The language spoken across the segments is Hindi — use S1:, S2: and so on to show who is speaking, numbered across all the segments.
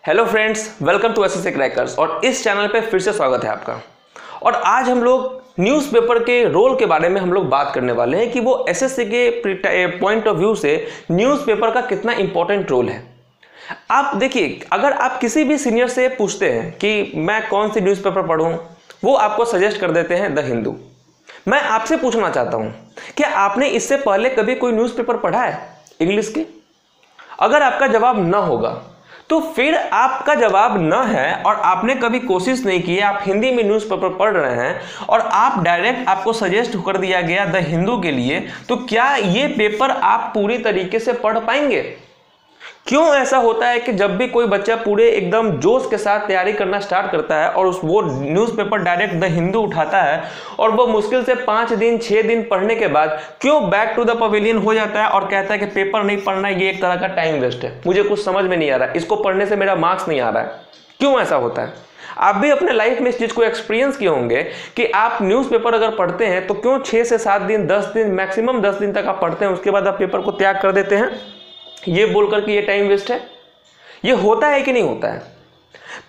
S1: Hello friends, welcome to SSC crackers. और इस चैनल पे फिर से स्वागत है आपका। और आज हम लोग न्यूज़पेपर के रोल के बारे में हम लोग बात करने वाले हैं कि वो एसएससी के पॉइंट ऑफ व्यू से न्यूज़पेपर का कितना इंपॉर्टेंट रोल है। आप देखिए, अगर आप किसी भी सीनियर से पूछते हैं कि मैं कौन सी न्यूज़पेपर पढूं, वो आपको सजेस्ट कर देते हैं द हिंदू। मैं आपसे पूछना चाहता हूं, क्या आपने इससे पहले कभी कोई न्यूज़पेपर पढ़ा है इंग्लिश के? अगर आपका जवाब न होगा तो फिर आपका जवाब न है और आपने कभी कोशिश नहीं की, आप हिंदी में न्यूज़पेपर पढ़ रहे हैं और आप डायरेक्ट आपको सजेस्ट कर दिया गया द हिंदू के लिए, तो क्या ये पेपर आप पूरी तरीके से पढ़ पाएंगे? क्यों ऐसा होता है कि जब भी कोई बच्चा पूरे एकदम जोश के साथ तैयारी करना स्टार्ट करता है और वो न्यूज़पेपर डायरेक्ट द हिंदू उठाता है और वो मुश्किल से 5 दिन 6 दिन पढ़ने के बाद क्यों बैक टू द पवेलियन हो जाता है और कहता है कि पेपर नहीं पढ़ना, ये एक तरह का टाइम वेस्ट है, मुझे कुछ समझ में नहीं आ रहा है, इसको पढ़ने से मेरा मार्क्स नहीं आ रहा है? क्यों ऐसा होता है? आप भी अपने लाइफ में इस चीज़ को एक्सपीरियंस किए होंगे कि आप न्यूज़पेपर अगर पढ़ते हैं तो क्यों 6 से 7 दिन 10 दिन मैक्सिमम 10 दिन तक आप पढ़ते हैं, उसके बाद आप पेपर को त्याग कर देते हैं ये बोलकर कि ये टाइम वेस्ट है। ये होता है कि नहीं होता है?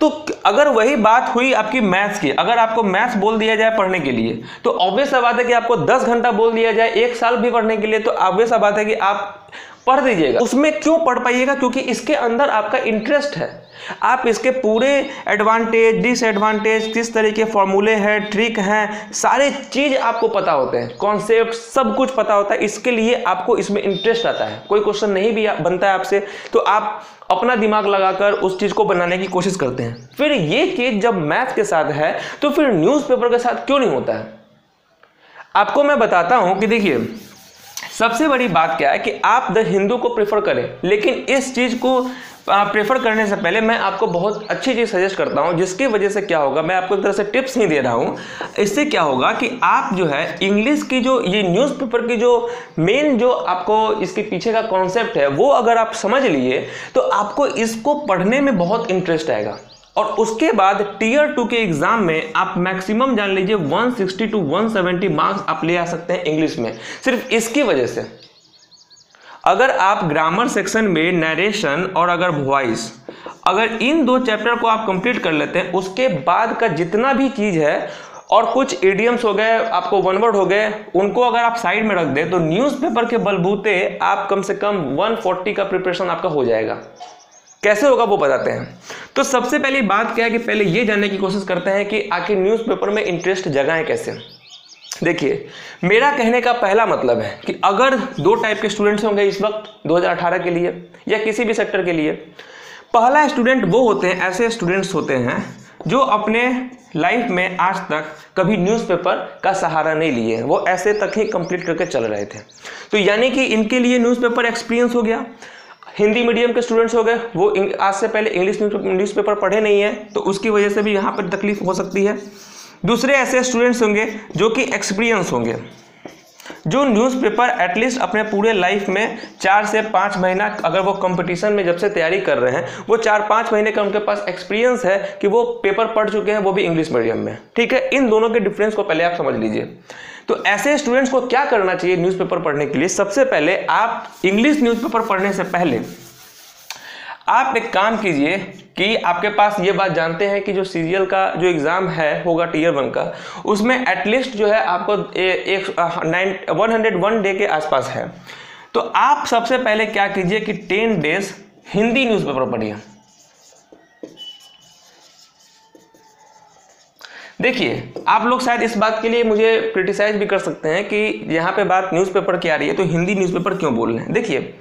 S1: तो अगर वही बात हुई आपकी मैथ्स की, अगर आपको मैथ्स बोल दिया जाए पढ़ने के लिए तो ऑब्वियस सा बात है कि आपको 10 घंटा बोल दिया जाए 1 साल भी पढ़ने के लिए तो ऑब्वियस सा बात है कि आप पढ़ दीजिएगा। उसमें क्यों पढ़ पाइएगा? क्योंकि इसके अंदर आपका इंटरेस्ट है। आप इसके पूरे एडवांटेज डिसएडवांटेज, किस तरह के फॉर्मूले हैं, ट्रिक हैं, सारे चीज आपको पता होते हैं, कॉन्सेप्ट सब कुछ पता होता है। इसके लिए आपको इसमें इंटरेस्ट आता है। कोई क्वेश्चन नहीं भी बनता है आपसे तो आप अपना दिमाग लगाकर उस चीज को बनाने की कोशिश करते हैं। फिर ये चीज जब मैथ के साथ है तो फिर न्यूज़पेपर के साथ क्यों नहीं होता है? आपको मैं बताता हूं कि देखिए, सबसे बड़ी बात क्या है कि आप द हिंदू को प्रेफर करें, लेकिन इस चीज को प्रेफर करने से पहले मैं आपको बहुत अच्छी चीज सजेस्ट करता हूं, जिसकी वजह से क्या होगा, मैं आपको एक तरह से टिप्स नहीं दे रहा हूं। इससे क्या होगा कि आप जो है इंग्लिश की जो ये न्यूज़पेपर की जो मेन जो आपको इसके पीछे का कॉन्सेप्ट है वो अगर आप समझ लिए तो आपको इसको पढ़ने में बहुत इंटरेस्ट आएगा। और उसके बाद टीयर 2 के एग्जाम में आप मैक्सिमम जान लीजिए 160 to 170 मार्क्स आप ले आ सकते हैं इंग्लिश में, सिर्फ इसकी वजह से। अगर आप ग्रामर सेक्शन में नरेशन और अगर वॉइस, अगर इन 2 चैप्टर को आप कंप्लीट कर लेते हैं, उसके बाद का जितना भी चीज है और कुछ इडियम्स हो गए, आपको वन वर्ड हो गए, उनको अगर आप साइड में रख दें तो न्यूज़पेपर के बलबूते आप कम से कम 140 का प्रिपरेशन आपका हो जाएगा। कैसे होगा वो बताते हैं। तो सबसे पहली बात क्या है कि पहले ये जानने की कोशिश करते हैं कि आखिर न्यूज़पेपर में इंटरेस्ट जगाएं कैसे। देखिए, मेरा कहने का पहला मतलब है कि अगर 2 टाइप के स्टूडेंट्स होंगे इस वक्त 2018 के लिए या किसी भी सेक्टर के लिए। पहला स्टूडेंट वो होते हैं, ऐसे स्टूडेंट्स होते हैं जो अपने लाइफ में आज तक कभी न्यूज़पेपर का सहारा नहीं लिए, वो ऐसे तक ही कंप्लीट करके चल रहे थे। तो यानी कि इनके लिए न्यूज़पेपर एक्सपीरियंस हो गया। हिंदी मीडियम के स्टूडेंट्स हो गए, वो आज से पहले इंग्लिश न्यूज़पेपर पढ़े नहीं है, तो उसकी वजह से भी यहाँ पर तकलीफ हो सकती है। दूसरे ऐसे स्टूडेंट्स होंगे जो कि एक्सपीरियंस होंगे, जो न्यूज़पेपर एटलीस्ट अपने पूरे लाइफ में 4 से 5 महीना, अगर वो कंपटीशन में जब से तैयारी कर रहे हैं, वो 4-5 महीने का उनके पास एक्सपीरियंस है कि वो पेपर पढ़ चुके हैं, वो भी इंग्लिश मीडियम में। ठीक है, इन दोनों के डिफरेंस को पहले आप समझ लीजिए। तो ऐसे स्टूडेंट्स को क्या करना चाहिए न्यूज़पेपर पढ़ने के लिए? सबसे पहले आप इंग्लिश न्यूज़पेपर पढ़ने से पहले आप एक काम कीजिए कि आपके पास ये बात जानते हैं कि जो सीजीएल का जो एग्ज़ाम है होगा टीयर 1 का, उसमें एटलीस्ट जो है आपको 101 डे के आसपास है। तो आप सबसे पहले क्या कीजिए कि 10 डेज हिंदी न्यूज़पेपर पढ़िए। देखिए, आप लोग शायद इस बात के लिए मुझे क्रिटिसाइज भी कर सकते हैं कि यहाँ पे बात न्यूज़पेपर की आ रही है तो हिंदी न्यूज़पेपर क्यों बोल रहे हैं। देखिए,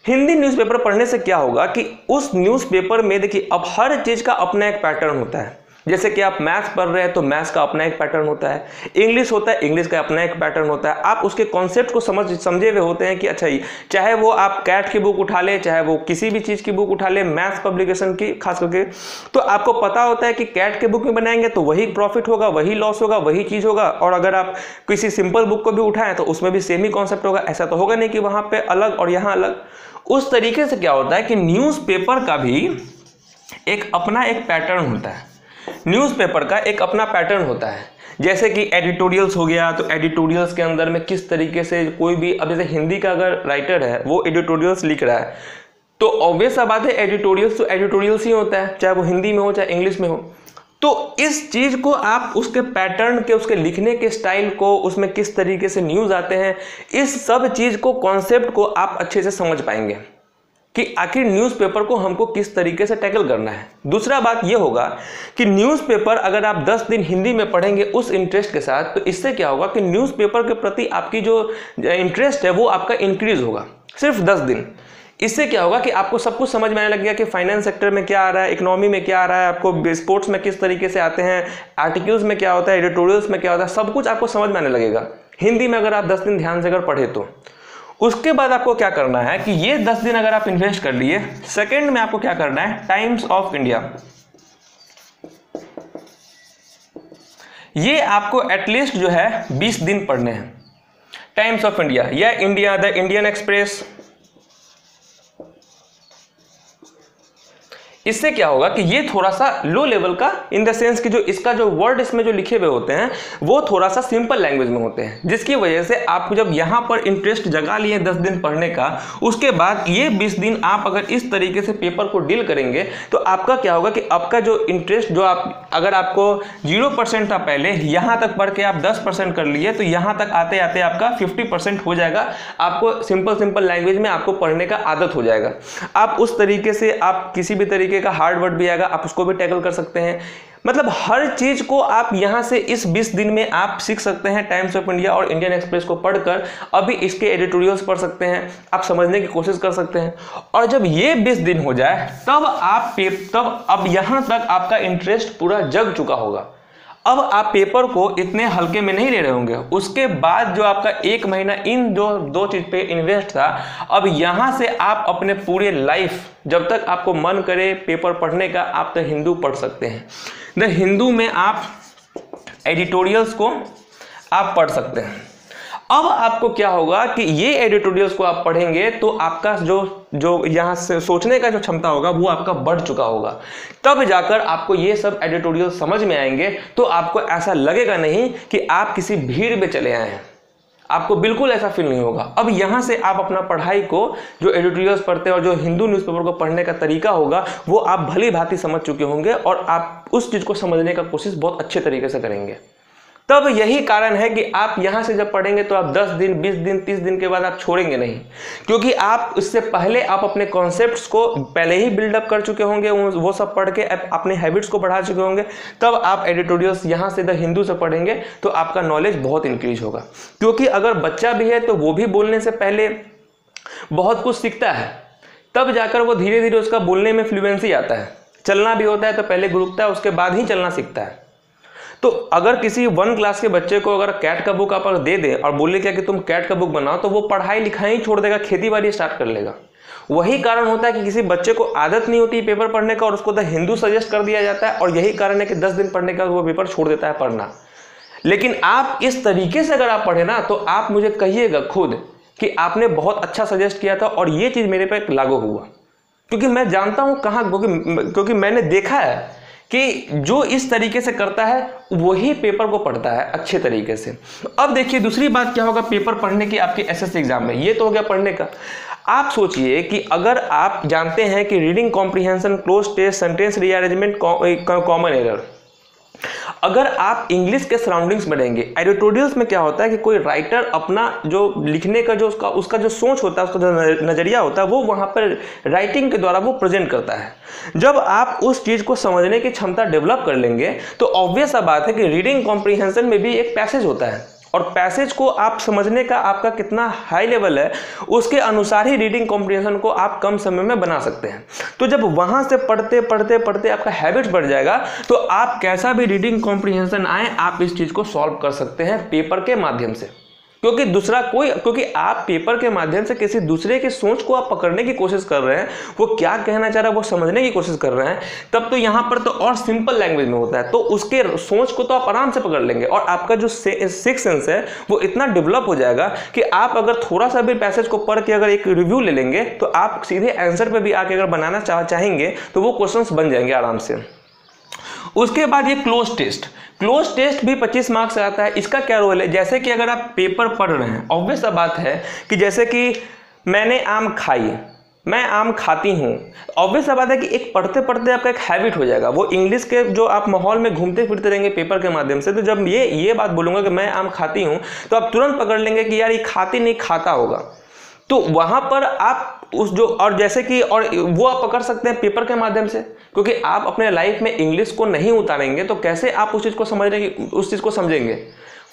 S1: हिंदी न्यूज़पेपर पढ़ने से क्या होगा कि उस न्यूज़पेपर में देखिए अब हर चीज़ का अपना एक पैटर्न होता है। जैसे कि आप मैथ्स पढ़ रहे हैं तो मैथ्स का अपना एक पैटर्न होता है, इंग्लिश होता है, इंग्लिश का अपना एक पैटर्न होता है। आप उसके कॉन्सेप्ट को समझे हुए होते हैं कि अच्छा ही, चाहे वो आप कैट की बुक उठा ले, चाहे वो किसी भी चीज़ की बुक उठा ले, मैथ्स पब्लिकेशन की खास करके, तो आपको पता होता है कि कैट के बुक में बनाएंगे तो वही प्रॉफिट होगा, वही लॉस होगा, वही चीज़ होगा। और अगर आप किसी सिंपल बुक को भी उठाएं तो उसमें भी सेम ही कॉन्सेप्ट होगा। ऐसा तो होगा नहीं कि वहाँ पर अलग और यहाँ अलग। उस तरीके से क्या होता है कि न्यूज़पेपर का भी एक अपना एक पैटर्न होता है। न्यूज़पेपर का एक अपना पैटर्न होता है। जैसे कि एडिटोरियल्स हो गया, तो एडिटोरियल्स के अंदर में किस तरीके से कोई भी, अब जैसे हिंदी का अगर राइटर है वो एडिटोरियल्स लिख रहा है, तो ऑब्वियस सा बात है एडिटोरियल्स तो एडिटोरियल्स ही होता है, चाहे वो हिंदी में हो चाहे इंग्लिश में हो। तो इस चीज को आप उसके पैटर्न के, उसके लिखने के स्टाइल को, उसमें किस तरीके से न्यूज आते हैं, इस सब चीज को, कॉन्सेप्ट को आप अच्छे से समझ पाएंगे कि आखिर न्यूज़पेपर को हमको किस तरीके से टैकल करना है। दूसरा बात यह होगा कि न्यूज़पेपर अगर आप 10 दिन हिंदी में पढ़ेंगे उस इंटरेस्ट के साथ, तो इससे क्या होगा कि न्यूज़पेपर के प्रति आपकी जो इंटरेस्ट है वो आपका इंक्रीज होगा सिर्फ 10 दिन। इससे क्या होगा कि आपको सब कुछ समझ में आने लग गया कि फाइनेंस सेक्टर में क्या आ रहा है, इकोनॉमी में क्या आ रहा है, आपको स्पोर्ट्स में किस तरीके से आते हैं, आर्टिकल्स में क्या होता है, एडिटोरियल्स में क्या होता है, सब कुछ आपको समझ में आने लगेगा हिंदी में अगर आप 10 दिन ध्यान से अगर पढ़े तो। उसके बाद आपको क्या करना है कि ये 10 दिन अगर आप इन्वेस्ट कर लिए, सेकंड में आपको क्या करना है, टाइम्स ऑफ इंडिया, ये आपको एटलीस्ट जो है 20 दिन पढ़ने हैं। टाइम्स ऑफ इंडिया या इंडिया, द इंडियन एक्सप्रेस। इससे क्या होगा कि ये थोड़ा सा लो लेवल का, इन द सेंस कि जो इसका जो वर्ड इसमें जो लिखे हुए होते हैं वो थोड़ा सा सिंपल लैंग्वेज में होते हैं, जिसकी वजह से आप जब यहाँ पर इंटरेस्ट जगा लिए 10 दिन पढ़ने का, उसके बाद ये 20 दिन आप अगर इस तरीके से पेपर को डील करेंगे तो आपका क्या होगा कि आपका जो इंटरेस्ट, जो आप अगर आपको 0% था पहले, यहाँ तक पढ़ के आप 10% कर लिए, तो यहाँ तक आते आते आपका 50% हो जाएगा। आपको सिंपल लैंग्वेज में आपको पढ़ने का आदत हो जाएगा। आप उस तरीके से, आप किसी भी तरीके का हार्ड वर्ड भी आएगा आप उसको भी टैकल कर सकते हैं। मतलब हर चीज को आप यहां से इस 20 दिन में आप सीख सकते हैं। टाइम्स ऑफ इंडिया और इंडियन एक्सप्रेस को पढ़कर अभी इसके एडिटोरियल्स पढ़ सकते हैं, आप समझने की कोशिश कर सकते हैं। और जब ये 20 दिन हो जाए तब अब यहां तक आपका इंटरेस्ट पूरा जग चुका होगा। अब आप पेपर को इतने हल्के में नहीं ले रहे होंगे। उसके बाद जो आपका 1 महीना इन दो चीज पे इन्वेस्ट था, अब यहां से आप अपने पूरे लाइफ, जब तक आपको मन करे पेपर पढ़ने का, आप द हिंदू पढ़ सकते हैं। द हिंदू में आप एडिटोरियल्स को आप पढ़ सकते हैं। अब आपको क्या होगा कि ये एडिटोरियल्स को आप पढ़ेंगे तो आपका जो यहाँ से सोचने का जो क्षमता होगा वो आपका बढ़ चुका होगा। तब जाकर आपको ये सब एडिटोरियल समझ में आएंगे, तो आपको ऐसा लगेगा नहीं कि आप किसी भीड़ में चले आए हैं। आपको बिल्कुल ऐसा फील नहीं होगा। अब यहाँ से आप अपना पढ़ाई को, जो एडिटोरियल्स पढ़ते हैं और जो हिंदू न्यूज़पेपर को पढ़ने का तरीका होगा, वो आप भली भांति समझ चुके होंगे और आप उस चीज़ को समझने का कोशिश बहुत अच्छे तरीके से करेंगे। तब यही कारण है कि आप यहां से जब पढ़ेंगे तो आप 10 दिन, 20 दिन, 30 दिन के बाद आप छोड़ेंगे नहीं, क्योंकि आप इससे पहले आप अपने कॉन्सेप्ट्स को पहले ही बिल्डअप कर चुके होंगे, वो सब पढ़ के अपने हैबिट्स को बढ़ा चुके होंगे। तब आप एडिटोरियल्स यहां से द हिंदू से पढ़ेंगे तो आपका नॉलेज बहुत इंक्रीज होगा। क्योंकि अगर बच्चा भी है तो वो भी बोलने से पहले बहुत कुछ सीखता है, तब जाकर वो धीरे धीरे उसका बोलने में फ्लुएंसी आता है। चलना भी होता है तो पहले गुरुकता है, उसके बाद ही चलना सीखता है। तो अगर किसी 1 क्लास के बच्चे को अगर कैट का बुक आप अगर दे दें और बोले क्या कि तुम कैट का बुक बनाओ, तो वो पढ़ाई लिखाई छोड़ देगा, खेती बाड़ी स्टार्ट कर लेगा। वही कारण होता है कि किसी बच्चे को आदत नहीं होती पेपर पढ़ने का और उसको द हिंदू सजेस्ट कर दिया जाता है, और यही कारण है कि 10 दिन पढ़ने का वो पेपर छोड़ देता है पढ़ना। लेकिन आप इस तरीके से अगर आप पढ़े ना, तो आप मुझे कहिएगा खुद कि आपने बहुत अच्छा सजेस्ट किया था और ये चीज़ मेरे पे लागू हुआ। क्योंकि मैं जानता हूँ कहाँ, क्योंकि मैंने देखा है कि जो इस तरीके से करता है वही पेपर को पढ़ता है अच्छे तरीके से। अब देखिए दूसरी बात क्या होगा पेपर पढ़ने की आपके एसएससी एग्जाम में। ये तो हो गया पढ़ने का। आप सोचिए कि अगर आप जानते हैं कि reading comprehension, cloze test, sentence rearrangement, common error, अगर आप इंग्लिश के सराउंडिंग्स में रहेंगे, एडिटोरियल्स में क्या होता है कि कोई राइटर अपना जो लिखने का जो उसका जो सोच होता है, उसका जो नजरिया होता है, वो वहाँ पर राइटिंग के द्वारा वो प्रेजेंट करता है। जब आप उस चीज़ को समझने की क्षमता डेवलप कर लेंगे तो ऑब्वियस सा बात है कि रीडिंग कॉम्प्रिहेंशन में भी एक पैसेज होता है, और पैसेज को आप समझने का आपका कितना हाई लेवल है, उसके अनुसार ही रीडिंग कॉम्प्रिहेंशन को आप कम समय में बना सकते हैं। तो जब वहां से पढ़ते पढ़ते पढ़ते आपका हैबिट बढ़ जाएगा, तो आप कैसा भी रीडिंग कॉम्प्रिहेंशन आए, आप इस चीज को सॉल्व कर सकते हैं पेपर के माध्यम से। क्योंकि आप पेपर के माध्यम से किसी दूसरे की सोच को आप पकड़ने की कोशिश कर रहे हैं, वो क्या कहना चाह रहा है वो समझने की कोशिश कर रहे हैं, तब तो यहाँ पर तो और सिंपल लैंग्वेज में होता है, तो उसके सोच को तो आप आराम से पकड़ लेंगे। और आपका जो सिक्स सेंस है वो इतना डेवलप हो जाएगा कि आप अगर थोड़ा सा भी पैसेज को पढ़ के अगर एक रिव्यू ले लेंगे, तो आप सीधे आंसर पे भी आके अगर बनाना चाहेंगे तो वो क्वेश्चंस बन जाएंगे आराम से। उसके बाद ये क्लोज टेस्ट भी 25 मार्क्स से आता है। इसका क्या रोल है, जैसे कि अगर आप पेपर पढ़ रहे हैं, ऑब्वियस सा बात है कि जैसे कि मैंने आम खाई, मैं आम खाती हूँ। ऑब्वियस सा बात है कि एक पढ़ते पढ़ते आपका एक हैबिट हो जाएगा, वो इंग्लिश के जो आप माहौल में घूमते फिरते रहेंगे पेपर के माध्यम से, तो जब ये बात बोलूँगा कि मैं आम खाती हूँ तो आप तुरंत पकड़ लेंगे कि यार ये खाती नहीं खाता होगा। तो वहाँ पर आप उस जो और जैसे कि और वो आप पकड़ सकते हैं पेपर के माध्यम से, क्योंकि आप अपने लाइफ में इंग्लिश को नहीं उतारेंगे तो कैसे आप उस चीज़ को समझेंगे।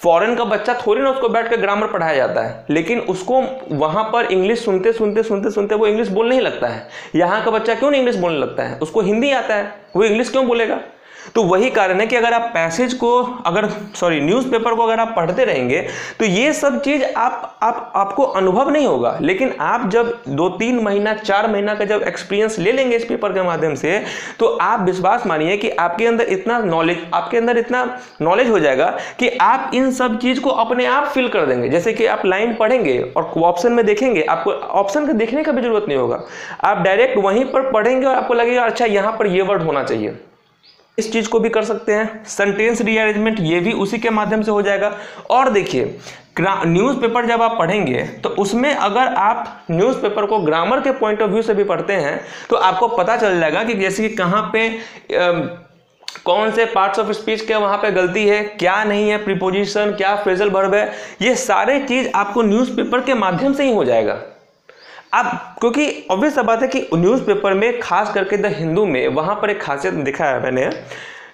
S1: फॉरेन का बच्चा थोड़ी ना उसको बैठ कर ग्रामर पढ़ाया जाता है, लेकिन उसको वहाँ पर इंग्लिश सुनते वो इंग्लिश बोलने ही लगता है। यहाँ का बच्चा क्यों नहीं इंग्लिश बोलने लगता है, उसको हिंदी आता है, वो इंग्लिश क्यों बोलेगा। तो वही कारण है कि अगर आप न्यूज़पेपर को अगर आप पढ़ते रहेंगे तो ये सब चीज़ आपको अनुभव नहीं होगा, लेकिन आप जब 2-3 महीना 4 महीना का जब एक्सपीरियंस ले लेंगे इस पेपर के माध्यम से, तो आप विश्वास मानिए कि आपके अंदर इतना नॉलेज हो जाएगा कि आप इन सब चीज़ को अपने आप फिल कर देंगे। जैसे कि आप लाइन पढ़ेंगे और ऑप्शन में देखेंगे, आपको ऑप्शन का देखने का भी जरूरत नहीं होगा, आप डायरेक्ट वहीं पर पढ़ेंगे और आपको लगेगा अच्छा यहाँ पर ये वर्ड होना चाहिए। इस चीज़ को भी कर सकते हैं। सेंटेंस रीअरेंजमेंट ये भी उसी के माध्यम से हो जाएगा। और देखिए न्यूज़पेपर जब आप पढ़ेंगे तो उसमें अगर आप न्यूज़पेपर को ग्रामर के पॉइंट ऑफ व्यू से भी पढ़ते हैं तो आपको पता चल जाएगा कि जैसे कि कहाँ पे कौन से पार्ट्स ऑफ स्पीच के वहाँ पे गलती है, क्या नहीं है, प्रीपोजिशन क्या, फ्रेजल वर्ब है, ये सारे चीज़ आपको न्यूज़पेपर के माध्यम से ही हो जाएगा। अब क्योंकि ऑब्वियस सा बात है कि न्यूज़पेपर में खास करके द हिंदू में वहाँ पर एक खासियत दिखा है मैंने,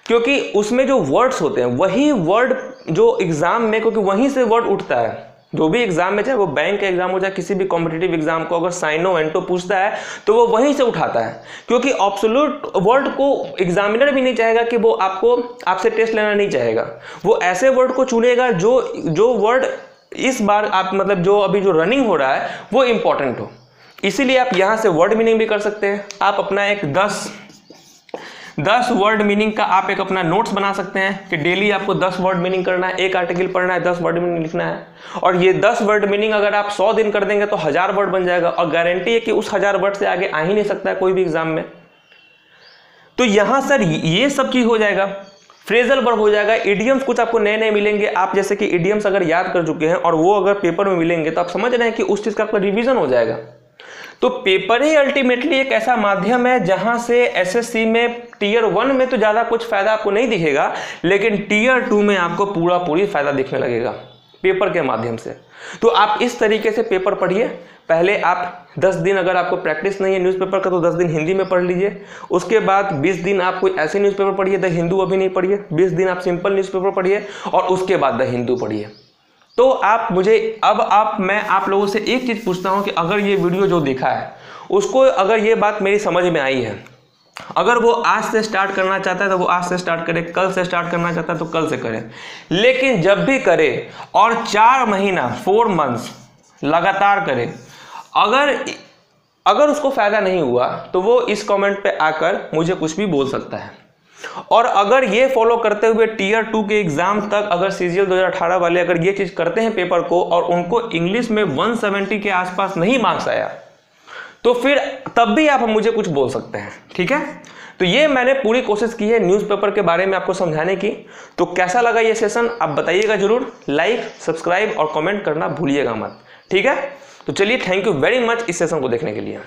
S1: क्योंकि उसमें जो वर्ड्स होते हैं वही वर्ड जो एग्ज़ाम में, क्योंकि वहीं से वर्ड उठता है। जो भी एग्ज़ाम में, चाहे वो बैंक का एग्ज़ाम हो चाहे किसी भी कॉम्पिटिटिव एग्ज़ाम को, अगर साइनो एंटो पूछता है तो वो वहीं से उठाता है, क्योंकि एब्सोल्यूट वर्ड को एग्जामिनर भी नहीं चाहेगा कि वो आपसे टेस्ट लेना नहीं चाहेगा। वो ऐसे वर्ड को चुनेगा जो वर्ड इस बार आप मतलब जो अभी जो रनिंग हो रहा है वो इम्पॉर्टेंट हो। इसीलिए आप यहाँ से वर्ड मीनिंग भी कर सकते हैं। आप अपना एक 10 वर्ड मीनिंग का आप एक अपना नोट्स बना सकते हैं कि डेली आपको 10 वर्ड मीनिंग करना है, एक आर्टिकल पढ़ना है, 10 वर्ड मीनिंग लिखना है। और ये 10 वर्ड मीनिंग अगर आप 100 दिन कर देंगे तो 1000 वर्ड बन जाएगा, और गारंटी है कि उस 1000 वर्ड से आगे आ ही नहीं सकता है कोई भी एग्जाम में। तो यहाँ सर ये सब चीज़ हो जाएगा, फ्रेजल वर्ब हो जाएगा, इडियम्स कुछ आपको नए नए मिलेंगे। आप जैसे कि इडियम्स अगर याद कर चुके हैं और वो अगर पेपर में मिलेंगे तो आप समझ रहे हैं कि उस चीज़ का आपका रिवीजन हो जाएगा। तो पेपर ही अल्टीमेटली एक ऐसा माध्यम है जहां से एसएससी में टीयर 1 में तो ज़्यादा कुछ फ़ायदा आपको नहीं दिखेगा, लेकिन टीयर 2 में आपको पूरी फ़ायदा दिखने लगेगा पेपर के माध्यम से। तो आप इस तरीके से पेपर पढ़िए। पहले आप 10 दिन अगर आपको प्रैक्टिस नहीं है न्यूज़पेपर का तो 10 दिन हिंदी में पढ़ लीजिए। उसके बाद 20 दिन आप कोई ऐसे न्यूज़पेपर पढ़िए, द हिंदू अभी नहीं पढ़िए, 20 दिन आप सिंपल न्यूज़पेपर पढ़िए और उसके बाद द हिंदू पढ़िए। तो मैं आप लोगों से एक चीज़ पूछता हूँ कि अगर ये वीडियो जो देखा है उसको, अगर ये बात मेरी समझ में आई है, अगर वो आज से स्टार्ट करना चाहता है तो वो आज से स्टार्ट करे, कल से स्टार्ट करना चाहता है तो कल से करे, लेकिन जब भी करे और 4 महीना 4 मंथ्स लगातार करे, अगर उसको फ़ायदा नहीं हुआ तो वो इस कमेंट पे आकर मुझे कुछ भी बोल सकता है। और अगर ये फॉलो करते हुए टीयर 2 के एग्जाम तक अगर सीजीएल 2018 वाले अगर ये चीज़ करते हैं पेपर को और उनको इंग्लिश में 170 के आसपास नहीं मार्क्स आया तो फिर तब भी आप मुझे कुछ बोल सकते हैं, ठीक है। तो ये मैंने पूरी कोशिश की है न्यूज़पेपर के बारे में आपको समझाने की। तो कैसा लगा ये सेशन आप बताइएगा जरूर, लाइक सब्सक्राइब और कमेंट करना भूलिएगा मत, ठीक है। तो चलिए, थैंक यू वेरी मच इस सेशन को देखने के लिए।